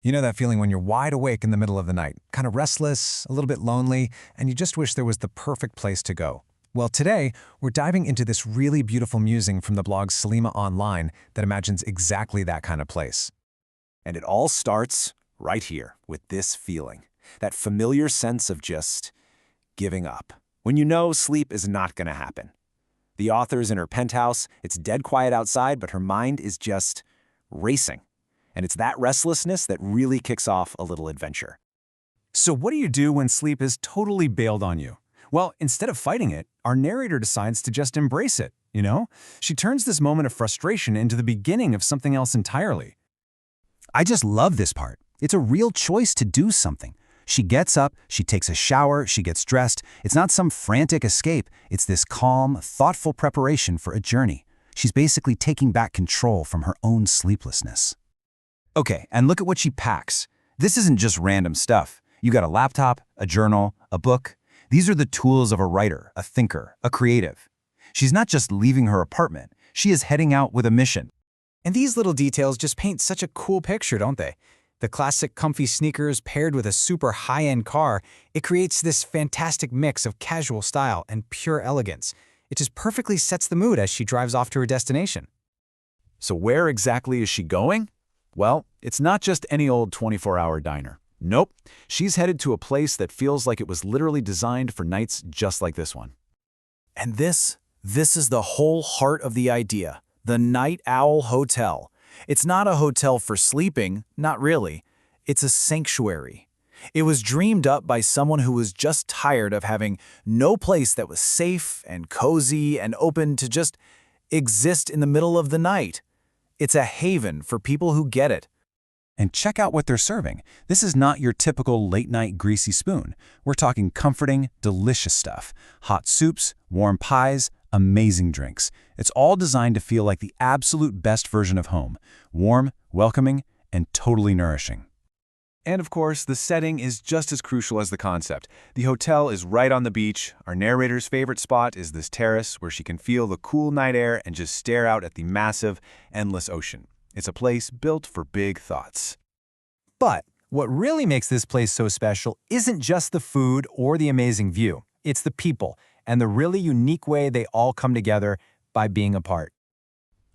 You know that feeling when you're wide awake in the middle of the night, kind of restless, a little bit lonely, and you just wish there was the perfect place to go. Well, today, we're diving into this really beautiful musing from the blog Salima Online that imagines exactly that kind of place. And it all starts right here with this feeling, that familiar sense of just giving up, when you know sleep is not going to happen. The author's in her penthouse, it's dead quiet outside, but her mind is just racing. And it's that restlessness that really kicks off a little adventure. So what do you do when sleep is totally bailed on you? Well, instead of fighting it, our narrator decides to just embrace it, you know? She turns this moment of frustration into the beginning of something else entirely. I just love this part. It's a real choice to do something. She gets up, she takes a shower, she gets dressed. It's not some frantic escape. It's this calm, thoughtful preparation for a journey. She's basically taking back control from her own sleeplessness. Okay, and look at what she packs. This isn't just random stuff. You got a laptop, a journal, a book. These are the tools of a writer, a thinker, a creative. She's not just leaving her apartment. She is heading out with a mission. And these little details just paint such a cool picture, don't they? The classic comfy sneakers paired with a super high-end car, it creates this fantastic mix of casual style and pure elegance. It just perfectly sets the mood as she drives off to her destination. So where exactly is she going? Well, it's not just any old 24-hour diner. Nope, she's headed to a place that feels like it was literally designed for nights just like this one. And this is the whole heart of the idea, the Night Owl Hotel. It's not a hotel for sleeping, not really. It's a sanctuary. It was dreamed up by someone who was just tired of having no place that was safe and cozy and open to just exist in the middle of the night. It's a haven for people who get it. And check out what they're serving. This is not your typical late-night greasy spoon. We're talking comforting, delicious stuff. Hot soups, warm pies, amazing drinks. It's all designed to feel like the absolute best version of home. Warm, welcoming, and totally nourishing. And of course, the setting is just as crucial as the concept. The hotel is right on the beach. Our narrator's favorite spot is this terrace where she can feel the cool night air and just stare out at the massive, endless ocean. It's a place built for big thoughts. But what really makes this place so special isn't just the food or the amazing view. It's the people and the really unique way they all come together by being apart.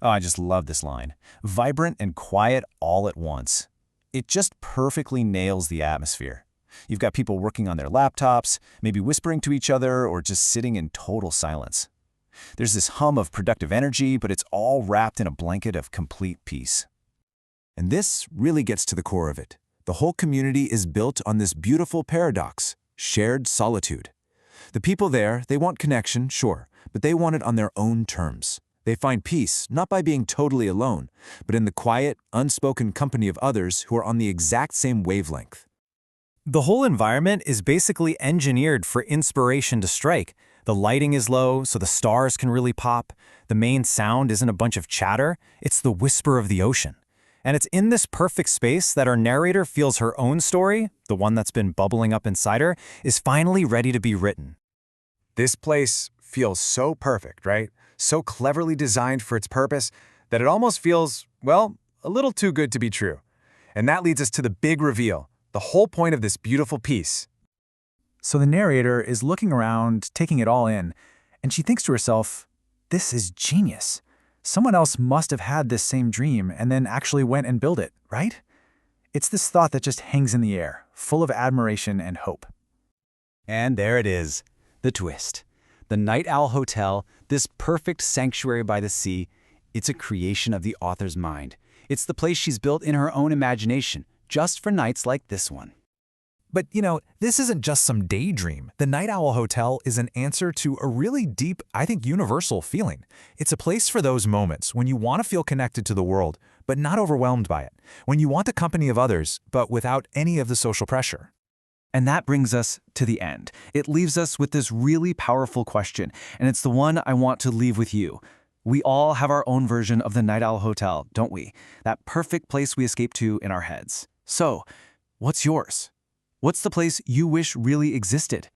Oh, I just love this line. Vibrant and quiet all at once. It just perfectly nails the atmosphere. You've got people working on their laptops, maybe whispering to each other or just sitting in total silence. There's this hum of productive energy, but it's all wrapped in a blanket of complete peace. And this really gets to the core of it. The whole community is built on this beautiful paradox, shared solitude. The people there, they want connection, sure, but they want it on their own terms. They find peace not by being totally alone, but in the quiet, unspoken company of others who are on the exact same wavelength. The whole environment is basically engineered for inspiration to strike. The lighting is low, so the stars can really pop. The main sound isn't a bunch of chatter, it's the whisper of the ocean. And it's in this perfect space that our narrator feels her own story, the one that's been bubbling up inside her, is finally ready to be written. This place feels so perfect, right? So cleverly designed for its purpose that it almost feels, well, a little too good to be true. And that leads us to the big reveal, the whole point of this beautiful piece. So the narrator is looking around, taking it all in, and she thinks to herself, this is genius. Someone else must have had this same dream and then actually went and built it, right? It's this thought that just hangs in the air, full of admiration and hope. And there it is, the twist. The Night Owl Hotel, this perfect sanctuary by the sea, it's a creation of the author's mind. It's the place she's built in her own imagination, just for nights like this one. But, this isn't just some daydream. The Night Owl Hotel is an answer to a really deep, I think universal feeling. It's a place for those moments when you want to feel connected to the world, but not overwhelmed by it. When you want the company of others, but without any of the social pressure. And that brings us to the end. It leaves us with this really powerful question, and it's the one I want to leave with you. We all have our own version of the Night Owl Hotel, don't we? That perfect place we escape to in our heads. So, what's yours? What's the place you wish really existed?